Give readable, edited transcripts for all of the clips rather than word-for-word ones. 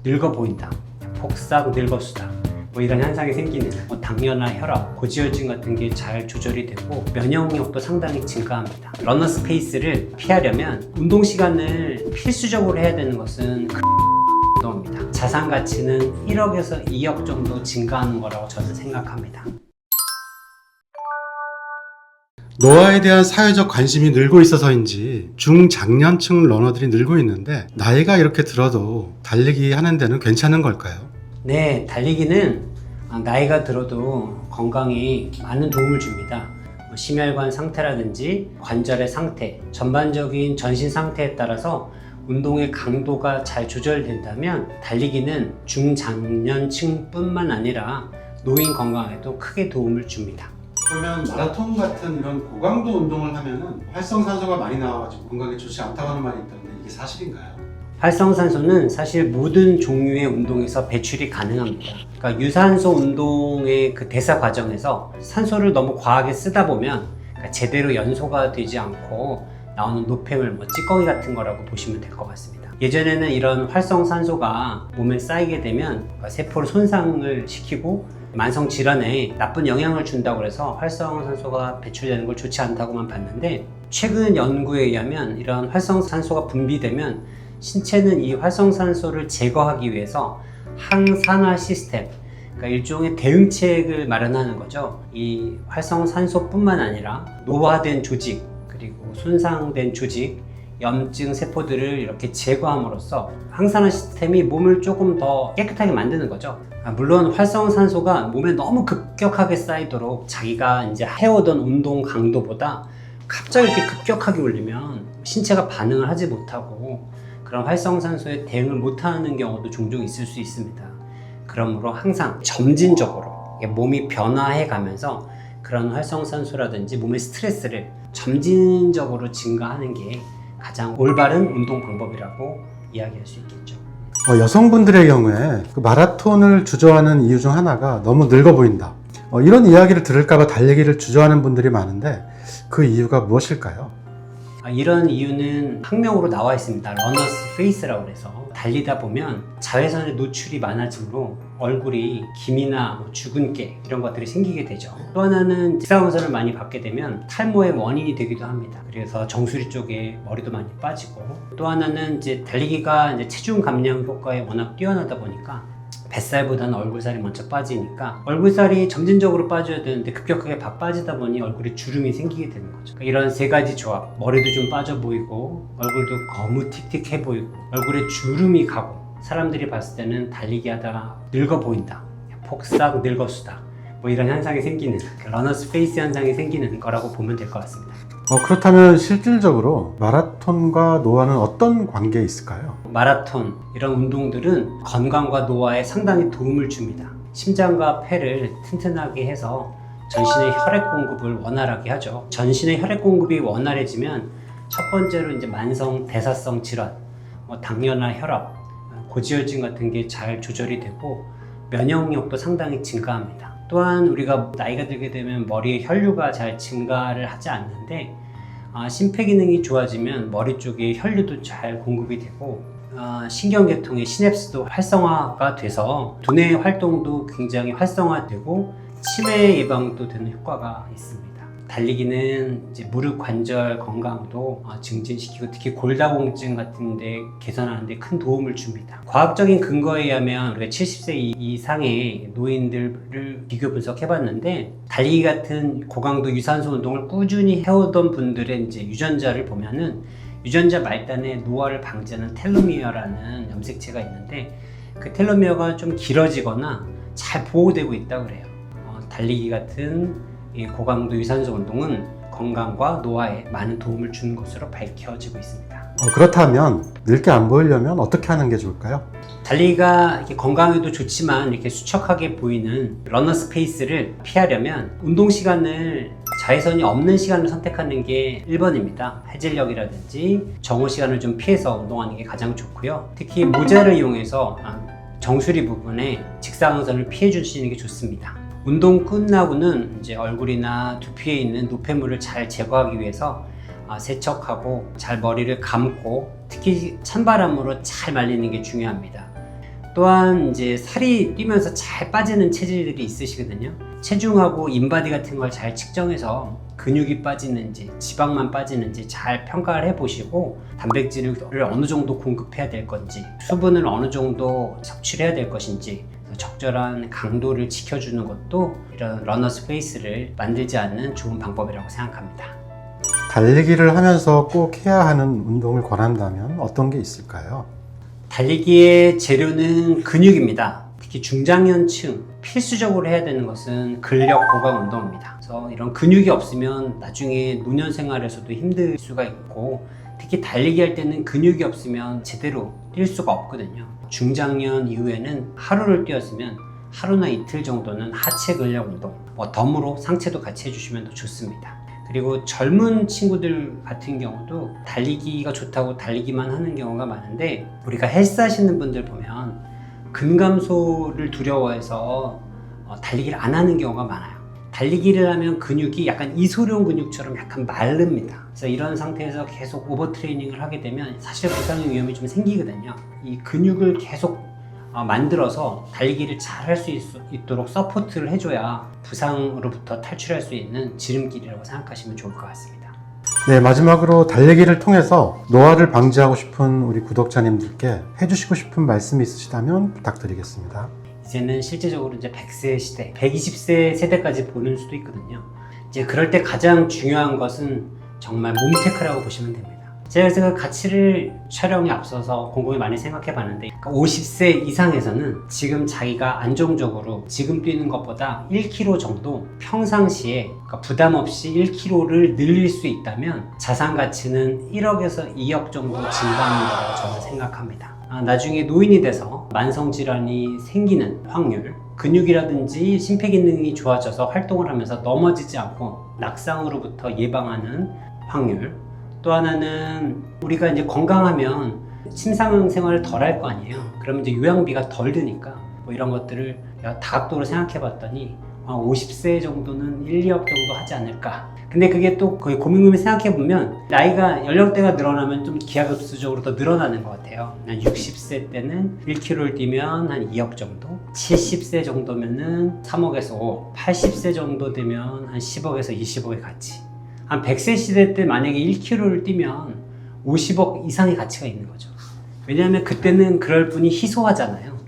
늙어 보인다, 폭삭 늙었수다, 이런 현상이 생기는 당뇨나 혈압, 고지혈증 같은 게 잘 조절이 되고 면역력도 상당히 증가합니다. 러너 스페이스를 피하려면 운동 시간을 필수적으로 해야 되는 것은 운동입니다. 자산 가치는 1억에서 2억 정도 증가하는 거라고 저는 생각합니다. 노화에 대한 사회적 관심이 늘고 있어서인지 중장년층 러너들이 늘고 있는데 나이가 이렇게 들어도 달리기 하는 데는 괜찮은 걸까요? 네, 달리기는 나이가 들어도 건강에 많은 도움을 줍니다. 심혈관 상태라든지 관절의 상태, 전반적인 전신 상태에 따라서 운동의 강도가 잘 조절된다면 달리기는 중장년층뿐만 아니라 노인 건강에도 크게 도움을 줍니다. 그러면 마라톤 같은 이런 고강도 운동을 하면은 활성산소가 많이 나와가지고 건강에 좋지 않다고 하는 말이 있던데 이게 사실인가요? 활성산소는 사실 모든 종류의 운동에서 배출이 가능합니다. 그러니까 유산소 운동의 그 대사 과정에서 산소를 너무 과하게 쓰다 보면 제대로 연소가 되지 않고 나오는 노폐물, 찌꺼기 같은 거라고 보시면 될 것 같습니다. 예전에는 이런 활성산소가 몸에 쌓이게 되면 세포를 손상을 시키고 만성 질환에 나쁜 영향을 준다고 해서 활성산소가 배출되는 걸 좋지 않다고만 봤는데, 최근 연구에 의하면 이런 활성산소가 분비되면 신체는 이 활성산소를 제거하기 위해서 항산화 시스템, 그러니까 일종의 대응책을 마련하는 거죠. 이 활성산소뿐만 아니라 노화된 조직, 그리고 손상된 조직, 염증 세포들을 이렇게 제거함으로써 항산화 시스템이 몸을 조금 더 깨끗하게 만드는 거죠. 물론 활성산소가 몸에 너무 급격하게 쌓이도록 자기가 이제 해오던 운동 강도보다 갑자기 이렇게 급격하게 올리면 신체가 반응을 하지 못하고 그런 활성산소에 대응을 못하는 경우도 종종 있을 수 있습니다. 그러므로 항상 점진적으로 몸이 변화해 가면서 그런 활성산소라든지 몸의 스트레스를 점진적으로 증가하는 게 가장 올바른 운동 방법이라고 이야기할 수 있겠죠. 여성분들의 경우에 그 마라톤을 주저하는 이유 중 하나가 너무 늙어 보인다. 이런 이야기를 들을까봐 달리기를 주저하는 분들이 많은데 그 이유가 무엇일까요? 이런 이유는 학명으로 나와 있습니다. 러너스 페이스라고 해서 달리다 보면 자외선의 노출이 많아지므로 얼굴이 김이나 주근깨 이런 것들이 생기게 되죠. 또 하나는 직사광선을 많이 받게 되면 탈모의 원인이 되기도 합니다. 그래서 정수리 쪽에 머리도 많이 빠지고, 또 하나는 이제 달리기가 이제 체중 감량 효과에 워낙 뛰어나다 보니까 뱃살보다는 얼굴살이 먼저 빠지니까 얼굴살이 점진적으로 빠져야 되는데 급격하게 빠지다 보니 얼굴에 주름이 생기게 되는 거죠. 그러니까 이런 세 가지 조합, 머리도 좀 빠져 보이고 얼굴도 거무틱틱해 보이고 얼굴에 주름이 가고, 사람들이 봤을 때는 달리기 하다가 늙어 보인다, 폭삭 늙었수다, 이런 현상이 생기는, 러너스 페이스 현상이 생기는 거라고 보면 될 것 같습니다. 그렇다면 실질적으로 마라톤과 노화는 어떤 관계에 있을까요? 마라톤 이런 운동들은 건강과 노화에 상당히 도움을 줍니다. 심장과 폐를 튼튼하게 해서 전신의 혈액 공급을 원활하게 하죠. 전신의 혈액 공급이 원활해지면 첫 번째로 이제 만성 대사성 질환, 당뇨나 혈압, 고지혈증 같은 게 잘 조절이 되고 면역력도 상당히 증가합니다. 또한 우리가 나이가 들게 되면 머리에 혈류가 잘 증가를 하지 않는데 심폐기능이 좋아지면 머리 쪽에 혈류도 잘 공급이 되고 신경계통의 시냅스도 활성화가 돼서 두뇌 활동도 굉장히 활성화되고 치매 예방도 되는 효과가 있습니다. 달리기는 이제 무릎 관절 건강도 증진시키고 특히 골다공증 같은 데 개선하는 데 큰 도움을 줍니다. 과학적인 근거에 의하면 우리가 70세 이상의 노인들을 비교 분석해 봤는데, 달리기 같은 고강도 유산소 운동을 꾸준히 해오던 분들의 이제 유전자를 보면은 유전자 말단에 노화를 방지하는 텔로미어라는 염색체가 있는데 그 텔로미어가 좀 길어지거나 잘 보호되고 있다고 그래요. 달리기 같은 이 고강도 유산소 운동은 건강과 노화에 많은 도움을 주는 것으로 밝혀지고 있습니다. 그렇다면 늙게 안 보이려면 어떻게 하는 게 좋을까요? 달리기가 이렇게 건강에도 좋지만 이렇게 수척하게 보이는 러너스 페이스를 피하려면 운동 시간을 자외선이 없는 시간을 선택하는 게 1번입니다. 해질녘이라든지 정오 시간을 좀 피해서 운동하는 게 가장 좋고요. 특히 모자를 이용해서 정수리 부분에 직사광선을 피해 주시는 게 좋습니다. 운동 끝나고는 이제 얼굴이나 두피에 있는 노폐물을 잘 제거하기 위해서 세척하고 잘 머리를 감고 특히 찬바람으로 잘 말리는 게 중요합니다. 또한 이제 살이 뛰면서 잘 빠지는 체질들이 있으시거든요. 체중하고 인바디 같은 걸 잘 측정해서 근육이 빠지는지 지방만 빠지는지 잘 평가를 해보시고 단백질을 어느 정도 공급해야 될 건지 수분을 어느 정도 섭취를 해야 될 것인지 적절한 강도를 지켜주는 것도 이런 러너스 페이스를 만들지 않는 좋은 방법이라고 생각합니다. 달리기를 하면서 꼭 해야 하는 운동을 권한다면 어떤 게 있을까요? 달리기의 재료는 근육입니다. 특히 중장년층 필수적으로 해야 되는 것은 근력 보강 운동입니다. 그래서 이런 근육이 없으면 나중에 노년 생활에서도 힘들 수가 있고 특히 달리기 할 때는 근육이 없으면 제대로 뛸 수가 없거든요. 중장년 이후에는 하루를 뛰었으면 하루나 이틀 정도는 하체 근력 운동, 덤으로 상체도 같이 해주시면 더 좋습니다. 그리고 젊은 친구들 같은 경우도 달리기가 좋다고 달리기만 하는 경우가 많은데 우리가 헬스 하시는 분들 보면 근감소를 두려워해서 달리기를 안 하는 경우가 많아요. 달리기를 하면 근육이 약간 이소룡 근육처럼 약간 마릅니다. 그래서 이런 상태에서 계속 오버트레이닝을 하게 되면 사실 부상의 위험이 좀 생기거든요. 이 근육을 계속 만들어서 달리기를 잘 할 수 있도록 서포트를 해줘야 부상으로부터 탈출할 수 있는 지름길이라고 생각하시면 좋을 것 같습니다. 네, 마지막으로 달리기를 통해서 노화를 방지하고 싶은 우리 구독자님들께 해주시고 싶은 말씀이 있으시다면 부탁드리겠습니다. 이제는 실제적으로 이제 100세 시대, 120세 세대까지 보는 수도 있거든요. 이제 그럴 때 가장 중요한 것은 정말 몸테크라고 보시면 됩니다. 제가 그래서 가치를 촬영에 앞서서 곰곰이 많이 생각해 봤는데 50세 이상에서는 지금 자기가 안정적으로 지금 뛰는 것보다 1kg 정도 평상시에 부담 없이 1kg를 늘릴 수 있다면 자산 가치는 1억에서 2억 정도 증가하는 거라고 저는 생각합니다. 나중에 노인이 돼서 만성질환이 생기는 확률, 근육이라든지 심폐기능이 좋아져서 활동을 하면서 넘어지지 않고 낙상으로부터 예방하는 확률, 또 하나는 우리가 이제 건강하면 침상 생활을 덜 할 거 아니에요. 그러면 이제 요양비가 덜 드니까 이런 것들을 다각도로 생각해 봤더니 50세 정도는 1, 2억 정도 하지 않을까. 근데 그게 또 거의 고민고민 생각해 보면 나이가 연령대가 늘어나면 좀 기하급수적으로 더 늘어나는 것 같아요. 한 60세 때는 1km를 뛰면 한 2억 정도, 70세 정도면은 3억에서 5억, 80세 정도 되면 한 10억에서 20억의 가치. 한 100세 시대 때 만약에 1km를 뛰면 50억 이상의 가치가 있는 거죠. 왜냐하면 그때는 그럴 분이 희소하잖아요.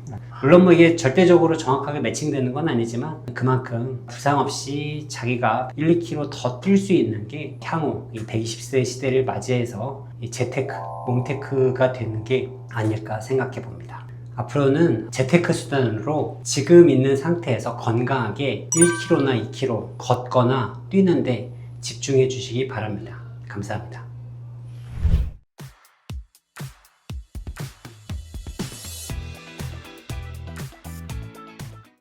물론 이게 절대적으로 정확하게 매칭되는 건 아니지만 그만큼 부상 없이 자기가 1, 2km 더 뛸 수 있는 게 향후 이 120세 시대를 맞이해서 이 재테크, 몸테크가 되는 게 아닐까 생각해 봅니다. 앞으로는 재테크 수단으로 지금 있는 상태에서 건강하게 1km나 2km 걷거나 뛰는데 집중해 주시기 바랍니다. 감사합니다.